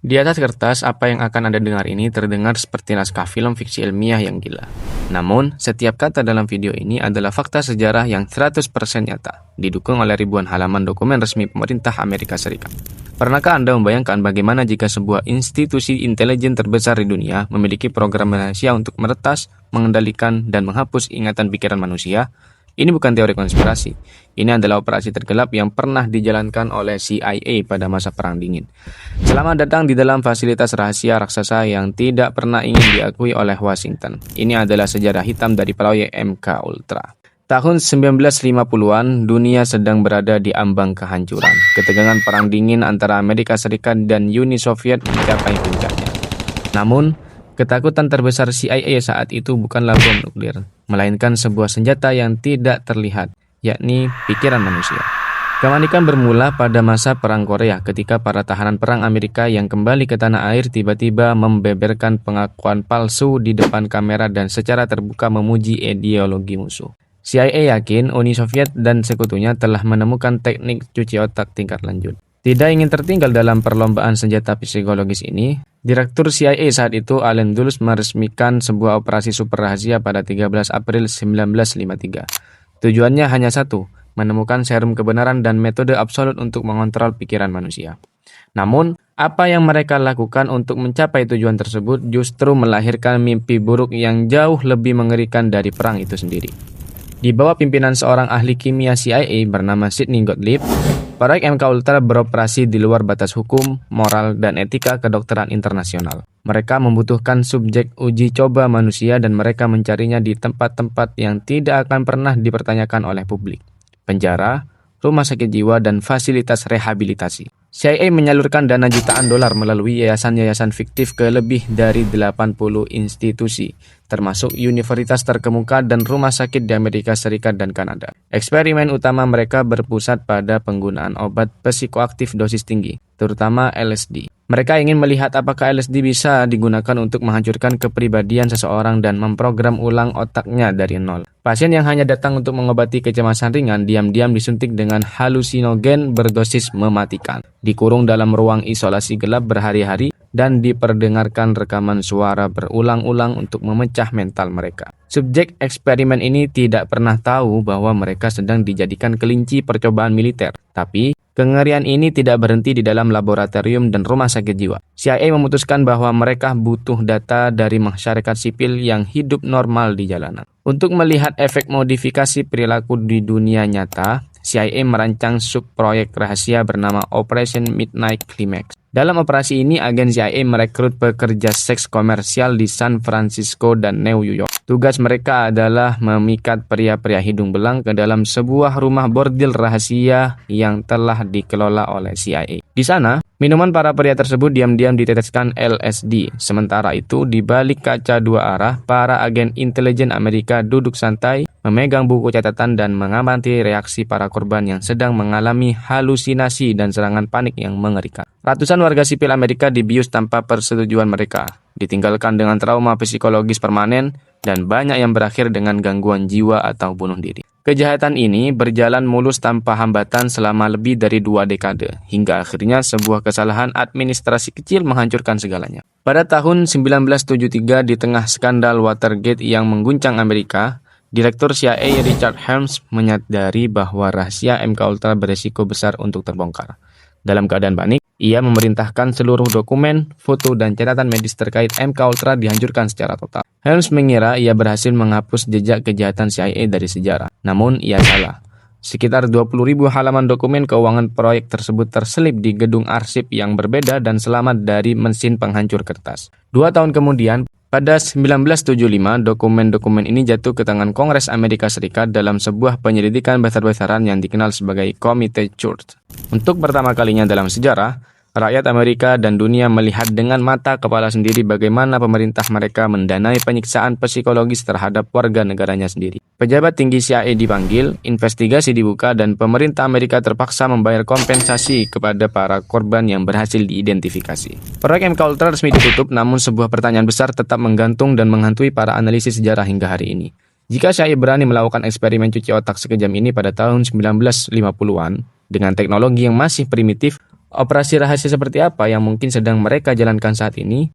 Di atas kertas, apa yang akan Anda dengar ini terdengar seperti naskah film fiksi ilmiah yang gila. Namun, setiap kata dalam video ini adalah fakta sejarah yang 100% nyata, didukung oleh ribuan halaman dokumen resmi pemerintah Amerika Serikat. Pernahkah Anda membayangkan bagaimana jika sebuah institusi intelijen terbesar di dunia memiliki program rahasia untuk meretas, mengendalikan, dan menghapus ingatan pikiran manusia? Ini bukan teori konspirasi. Ini adalah operasi tergelap yang pernah dijalankan oleh CIA pada masa Perang Dingin. Selamat datang di dalam fasilitas rahasia raksasa yang tidak pernah ingin diakui oleh Washington. Ini adalah sejarah hitam dari proyek MK Ultra. Tahun 1950-an, dunia sedang berada di ambang kehancuran. Ketegangan Perang Dingin antara Amerika Serikat dan Uni Soviet mencapai puncaknya. Namun, ketakutan terbesar CIA saat itu bukanlah bom nuklir, melainkan sebuah senjata yang tidak terlihat, yakni pikiran manusia. Kepanikan bermula pada masa Perang Korea ketika para tahanan perang Amerika yang kembali ke tanah air tiba-tiba membeberkan pengakuan palsu di depan kamera dan secara terbuka memuji ideologi musuh. CIA yakin Uni Soviet dan sekutunya telah menemukan teknik cuci otak tingkat lanjut. Tidak ingin tertinggal dalam perlombaan senjata psikologis ini, Direktur CIA saat itu, Allen Dulles, meresmikan sebuah operasi super rahasia pada 13 April 1953. Tujuannya hanya satu, menemukan serum kebenaran dan metode absolut untuk mengontrol pikiran manusia. Namun, apa yang mereka lakukan untuk mencapai tujuan tersebut justru melahirkan mimpi buruk yang jauh lebih mengerikan dari perang itu sendiri. Di bawah pimpinan seorang ahli kimia CIA bernama Sidney Gottlieb, proyek MK Ultra beroperasi di luar batas hukum, moral, dan etika kedokteran internasional. Mereka membutuhkan subjek uji coba manusia dan mereka mencarinya di tempat-tempat yang tidak akan pernah dipertanyakan oleh publik. Penjara, rumah sakit jiwa, dan fasilitas rehabilitasi. CIA menyalurkan dana jutaan dolar melalui yayasan-yayasan fiktif ke lebih dari 80 institusi, termasuk universitas terkemuka dan rumah sakit di Amerika Serikat dan Kanada. Eksperimen utama mereka berpusat pada penggunaan obat psikoaktif dosis tinggi, terutama LSD. Mereka ingin melihat apakah LSD bisa digunakan untuk menghancurkan kepribadian seseorang dan memprogram ulang otaknya dari nol. Pasien yang hanya datang untuk mengobati kecemasan ringan diam-diam disuntik dengan halusinogen berdosis mematikan, dikurung dalam ruang isolasi gelap berhari-hari, dan diperdengarkan rekaman suara berulang-ulang untuk memecah mental mereka. Subjek eksperimen ini tidak pernah tahu bahwa mereka sedang dijadikan kelinci percobaan militer. Tapi, kengerian ini tidak berhenti di dalam laboratorium dan rumah sakit jiwa. CIA memutuskan bahwa mereka butuh data dari masyarakat sipil yang hidup normal di jalanan. Untuk melihat efek modifikasi perilaku di dunia nyata, CIA merancang subproyek rahasia bernama Operation Midnight Climax. Dalam operasi ini, agen CIA merekrut pekerja seks komersial di San Francisco dan New York. Tugas mereka adalah memikat pria-pria hidung belang ke dalam sebuah rumah bordil rahasia yang telah dikelola oleh CIA. Di sana, minuman para pria tersebut diam-diam diteteskan LSD. Sementara itu, di balik kaca dua arah, para agen intelijen Amerika duduk santai, memegang buku catatan dan mengamati reaksi para korban yang sedang mengalami halusinasi dan serangan panik yang mengerikan. Ratusan warga sipil Amerika dibius tanpa persetujuan mereka, ditinggalkan dengan trauma psikologis permanen, dan banyak yang berakhir dengan gangguan jiwa atau bunuh diri. Kejahatan ini berjalan mulus tanpa hambatan selama lebih dari 2 dekade, hingga akhirnya sebuah kesalahan administrasi kecil menghancurkan segalanya. Pada tahun 1973, di tengah skandal Watergate yang mengguncang Amerika, Direktur CIA Richard Helms menyadari bahwa rahasia MK Ultra beresiko besar untuk terbongkar. Dalam keadaan panik, ia memerintahkan seluruh dokumen, foto, dan catatan medis terkait MK Ultra dihancurkan secara total. Helms mengira ia berhasil menghapus jejak kejahatan CIA dari sejarah. Namun, ia salah. Sekitar 20.000 halaman dokumen keuangan proyek tersebut terselip di gedung arsip yang berbeda dan selamat dari mesin penghancur kertas. 2 tahun kemudian, pada 1975, dokumen-dokumen ini jatuh ke tangan Kongres Amerika Serikat dalam sebuah penyelidikan besar-besaran yang dikenal sebagai Komite Church. Untuk pertama kalinya dalam sejarah, rakyat Amerika dan dunia melihat dengan mata kepala sendiri bagaimana pemerintah mereka mendanai penyiksaan psikologis terhadap warga negaranya sendiri. Pejabat tinggi CIA dipanggil, investigasi dibuka, dan pemerintah Amerika terpaksa membayar kompensasi kepada para korban yang berhasil diidentifikasi. Proyek MK Ultra resmi ditutup, namun sebuah pertanyaan besar tetap menggantung dan menghantui para analisis sejarah hingga hari ini. Jika CIA berani melakukan eksperimen cuci otak sekejam ini pada tahun 1950-an, dengan teknologi yang masih primitif, Operasi rahasia seperti apa yang mungkin sedang mereka jalankan saat ini?